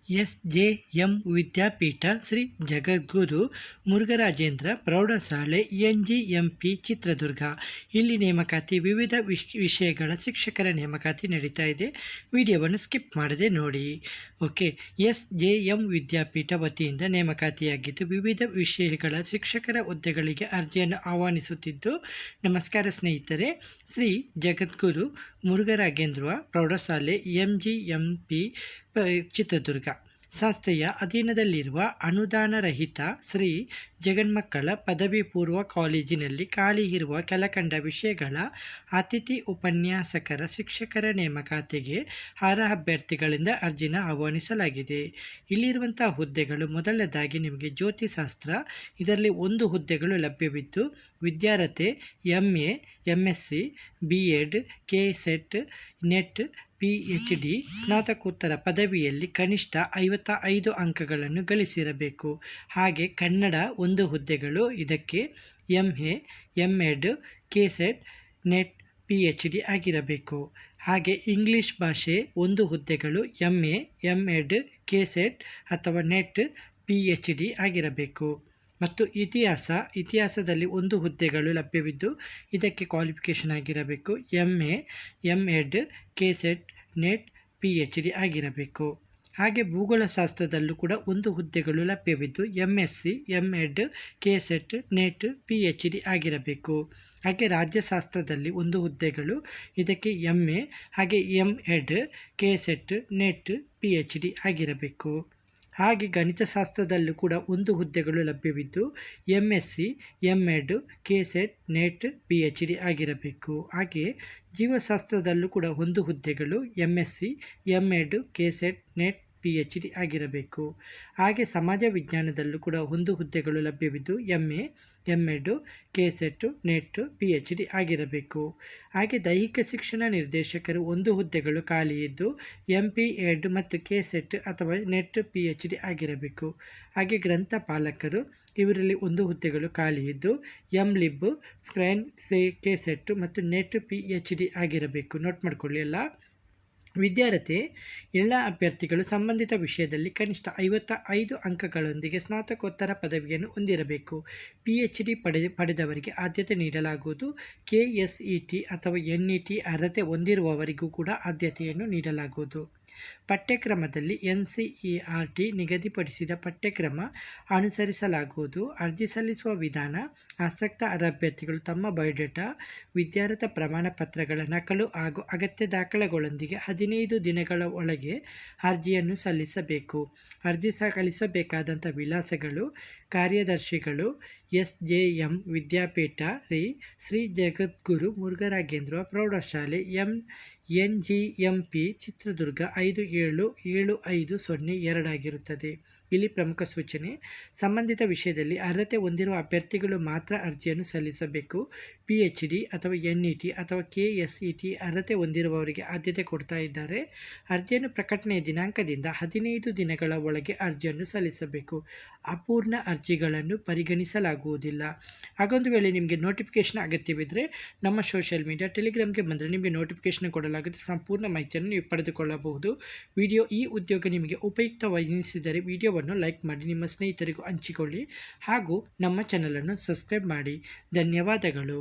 ಎಸ್.ಜೆ.ಎಂ. ವಿದ್ಯಾಪೀಠ ಶ್ರೀ ಜಗದ್ಗುರು ಮುರುಘರಾಜೇಂದ್ರ ಪ್ರೌಢಶಾಲೆ ಎನ್.ಜಿ.ಎಂ.ಪಿ. ಚಿತ್ರದುರ್ಗ. ಇಲ್ಲಿ ನೇಮಕಾತಿ ವಿವಿಧ ವಿಷಯಗಳ ಶಿಕ್ಷಕರ ನೇಮಕಾತಿ ನಡೀತಾ ಇದೆ. ವಿಡಿಯೋವನ್ನು ಸ್ಕಿಪ್ ಮಾಡದೆ ನೋಡಿ. ಓಕೆ, ಎಸ್.ಜೆ.ಎಂ. ವಿದ್ಯಾಪೀಠ ವತಿಯಿಂದ ನೇಮಕಾತಿಯಾಗಿದ್ದು ವಿವಿಧ ವಿಷಯಗಳ ಶಿಕ್ಷಕರ ಹುದ್ದೆಗಳಿಗೆ ಅರ್ಜಿಯನ್ನು ಆಹ್ವಾನಿಸುತ್ತಿದ್ದು, ನಮಸ್ಕಾರ ಸ್ನೇಹಿತರೆ. ಶ್ರೀ ಜಗದ್ಗುರು ಮುರುಘರಾಜೇಂದ್ರ ಪ್ರೌಢಶಾಲೆ ಎನ್.ಜಿ.ಎಂ.ಪಿ. ಚಿತ್ರದುರ್ಗ ಸಂಸ್ಥೆಯ ಅಧೀನದಲ್ಲಿರುವ ಅನುದಾನರಹಿತ ಶ್ರೀ ಜಗನ್ಮಕ್ಕಳ ಪದವಿ ಪೂರ್ವ ಕಾಲೇಜಿನಲ್ಲಿ ಖಾಲಿ ಇರುವ ಕೆಳಕಂಡ ವಿಷಯಗಳ ಅತಿಥಿ ಉಪನ್ಯಾಸಕರ ಶಿಕ್ಷಕರ ನೇಮಕಾತಿಗೆ ಅರ್ಹ ಅಭ್ಯರ್ಥಿಗಳಿಂದ ಅರ್ಜಿನ ಆಹ್ವಾನಿಸಲಾಗಿದೆ. ಇಲ್ಲಿರುವಂತಹ ಹುದ್ದೆಗಳು, ಮೊದಲನೇದಾಗಿ ನಿಮಗೆ ಜ್ಯೋತಿಶಾಸ್ತ್ರ, ಇದರಲ್ಲಿ 1 ಹುದ್ದೆಗಳು ಲಭ್ಯವಿದ್ದು ವಿದ್ಯಾರ್ಹತೆ MA, MSc, B.Ed, KSET, net, PhD, ಸ್ನಾತಕೋತ್ತರ ಪದವಿಯಲ್ಲಿ ಕನಿಷ್ಠ 55 ಅಂಕಗಳನ್ನು ಗಳಿಸಿರಬೇಕು. ಹಾಗೆ ಕನ್ನಡ 1 ಹುದ್ದೆಗಳು, ಇದಕ್ಕೆ MA, M.Ed, KSET, net, PhD ಆಗಿರಬೇಕು. ಹಾಗೆ ಇಂಗ್ಲಿಷ್ ಭಾಷೆ 1 ಹುದ್ದೆಗಳು, MA, M.Ed, KSET ಅಥವಾ ನೆಟ್, PhD ಆಗಿರಬೇಕು. ಮತ್ತು ಇತಿಹಾಸದಲ್ಲಿ 1 ಹುದ್ದೆಗಳು ಲಭ್ಯವಿದ್ದು ಇದಕ್ಕೆ ಕ್ವಾಲಿಫಿಕೇಷನ್ ಆಗಿರಬೇಕು MA, M.Ed, KSET, net, PhD ಆಗಿರಬೇಕು. ಹಾಗೆ ಭೂಗೋಳಶಾಸ್ತ್ರದಲ್ಲೂ ಕೂಡ 1 ಹುದ್ದೆಗಳು ಲಭ್ಯವಿದ್ದು MSc, M.Ed, KSET, net, PhD ಆಗಿರಬೇಕು. ಹಾಗೆ ರಾಜ್ಯಶಾಸ್ತ್ರದಲ್ಲಿ 1 ಹುದ್ದೆಗಳು, ಇದಕ್ಕೆ MA ಹಾಗೆ M.Ed, KSET, ನೆಟ್, PhD ಆಗಿರಬೇಕು. ಹಾಗೆ ಗಣಿತಶಾಸ್ತ್ರದಲ್ಲೂ ಕೂಡ 1 ಹುದ್ದೆಗಳು ಲಭ್ಯವಿದ್ದು MSc, M.Ed, KSET, net, PhD ಆಗಿರಬೇಕು. ಹಾಗೆ ಜೀವಶಾಸ್ತ್ರದಲ್ಲೂ ಕೂಡ 1 ಹುದ್ದೆಗಳು MSc, M.Ed, KSET, net, PhD ಆಗಿರಬೇಕು. ಹಾಗೆ ಸಮಾಜ ವಿಜ್ಞಾನದಲ್ಲೂ ಕೂಡ 1 ಹುದ್ದೆಗಳು ಲಭ್ಯವಿದ್ದು MA, M.Ed, KSET, net, PhD ಆಗಿರಬೇಕು. ಹಾಗೆ ದೈಹಿಕ ಶಿಕ್ಷಣ ನಿರ್ದೇಶಕರು 1 ಹುದ್ದೆಗಳು ಖಾಲಿ ಇದ್ದು MP.Ed ಮತ್ತು KSET ಅಥವಾ ನೆಟ್, PhD ಆಗಿರಬೇಕು. ಹಾಗೆ ಗ್ರಂಥಪಾಲಕರು, ಇವರಲ್ಲಿ 1 ಹುದ್ದೆಗಳು ಖಾಲಿ ಇದ್ದು M.Lib, ಸ್ಕ್ರೈನ್, KSET ಮತ್ತು ನೆಟ್, PhD ಆಗಿರಬೇಕು. ನೋಟ್ ಮಾಡ್ಕೊಳ್ಳಿ ಎಲ್ಲ. ವಿದ್ಯಾರ್ಹತೆ, ಎಲ್ಲ ಅಭ್ಯರ್ಥಿಗಳು ಸಂಬಂಧಿತ ವಿಷಯದಲ್ಲಿ ಕನಿಷ್ಠ 55 ಅಂಕಗಳೊಂದಿಗೆ ಸ್ನಾತಕೋತ್ತರ ಪದವಿಯನ್ನು ಹೊಂದಿರಬೇಕು. PhD ಪಡೆದವರಿಗೆ ಆದ್ಯತೆ ನೀಡಲಾಗುವುದು. KSET ಅಥವಾ NET ಅರ್ಹತೆ ಹೊಂದಿರುವವರಿಗೂ ಕೂಡ ಆದ್ಯತೆಯನ್ನು ನೀಡಲಾಗುವುದು. ಪಠ್ಯಕ್ರಮದಲ್ಲಿ NCERT ನಿಗದಿಪಡಿಸಿದ ಪಠ್ಯಕ್ರಮ ಅನುಸರಿಸಲಾಗುವುದು. ಅರ್ಜಿ ಸಲ್ಲಿಸುವ ವಿಧಾನ: ಆಸಕ್ತ ಅಭ್ಯರ್ಥಿಗಳು ತಮ್ಮ ಬಯೋಡೇಟಾ, ವಿದ್ಯಾರ್ಹತಾ ಪ್ರಮಾಣ ಪತ್ರಗಳ ನಕಲು ಹಾಗೂ ಅಗತ್ಯ ದಾಖಲೆಗಳೊಂದಿಗೆ 15 ದಿನಗಳ ಒಳಗೆ ಅರ್ಜಿಯನ್ನು ಸಲ್ಲಿಸಬೇಕು. ಅರ್ಜಿ ಸಲ್ಲಿಸಬೇಕಾದಂಥ ವಿಳಾಸಗಳು: ಕಾರ್ಯದರ್ಶಿಗಳು, ಎಸ್.ಜೆ.ಎಂ. ವಿದ್ಯಾಪೀಠ, ಶ್ರೀ ಜಗದ್ಗುರು ಮುರುಘರಾಜೇಂದ್ರ ಪ್ರೌಢಶಾಲೆ ಎನ್.ಜಿ.ಎಂ.ಪಿ. ಚಿತ್ರದುರ್ಗ 577502 ಆಗಿರುತ್ತದೆ. ಇಲ್ಲಿ ಪ್ರಮುಖ ಸೂಚನೆ: ಸಂಬಂಧಿತ ವಿಷಯದಲ್ಲಿ ಅರ್ಹತೆ ಹೊಂದಿರುವ ಅಭ್ಯರ್ಥಿಗಳು ಮಾತ್ರ ಅರ್ಜಿಯನ್ನು ಸಲ್ಲಿಸಬೇಕು. PhD ಅಥವಾ NET ಅಥವಾ KSET ಅರ್ಹತೆ ಹೊಂದಿರುವವರಿಗೆ ಆದ್ಯತೆ ಕೊಡ್ತಾ ಇದ್ದಾರೆ. ಅರ್ಜಿಯನ್ನು ಪ್ರಕಟಣೆಯ ದಿನಾಂಕದಿಂದ 15 ದಿನಗಳ ಒಳಗೆ ಅರ್ಜಿಯನ್ನು ಸಲ್ಲಿಸಬೇಕು. ಅಪೂರ್ಣ ಅರ್ಜಿಗಳನ್ನು ಪರಿಗಣಿಸಲಾಗುವುದಿಲ್ಲ. ಹಾಗೊಂದು ವೇಳೆ ನಿಮಗೆ ನೋಟಿಫಿಕೇಶನ್ ಅಗತ್ಯವಿದ್ದರೆ ನಮ್ಮ ಸೋಷಿಯಲ್ ಮೀಡಿಯಾ ಟೆಲಿಗ್ರಾಮ್ಗೆ ಬಂದರೆ ನಿಮಗೆ ನೋಟಿಫಿಕೇಶನ್ ಕೊಡಲಾಗುತ್ತೆ. ಸಂಪೂರ್ಣ ಮಾಹಿತಿಯನ್ನು ನೀವು ಪಡೆದುಕೊಳ್ಳಬಹುದು. ಈ ಉದ್ಯೋಗ ನಿಮಗೆ ಉಪಯುಕ್ತವೆನಿಸಿದರೆ ವಿಡಿಯೋವನ್ನು ಲೈಕ್ ಮಾಡಿ, ನಿಮ್ಮ ಸ್ನೇಹಿತರಿಗೂ ಹಂಚಿಕೊಳ್ಳಿ ಹಾಗೂ ನಮ್ಮ ಚಾನಲನ್ನು ಸಬ್ಸ್ಕ್ರೈಬ್ ಮಾಡಿ. ಧನ್ಯವಾದಗಳು.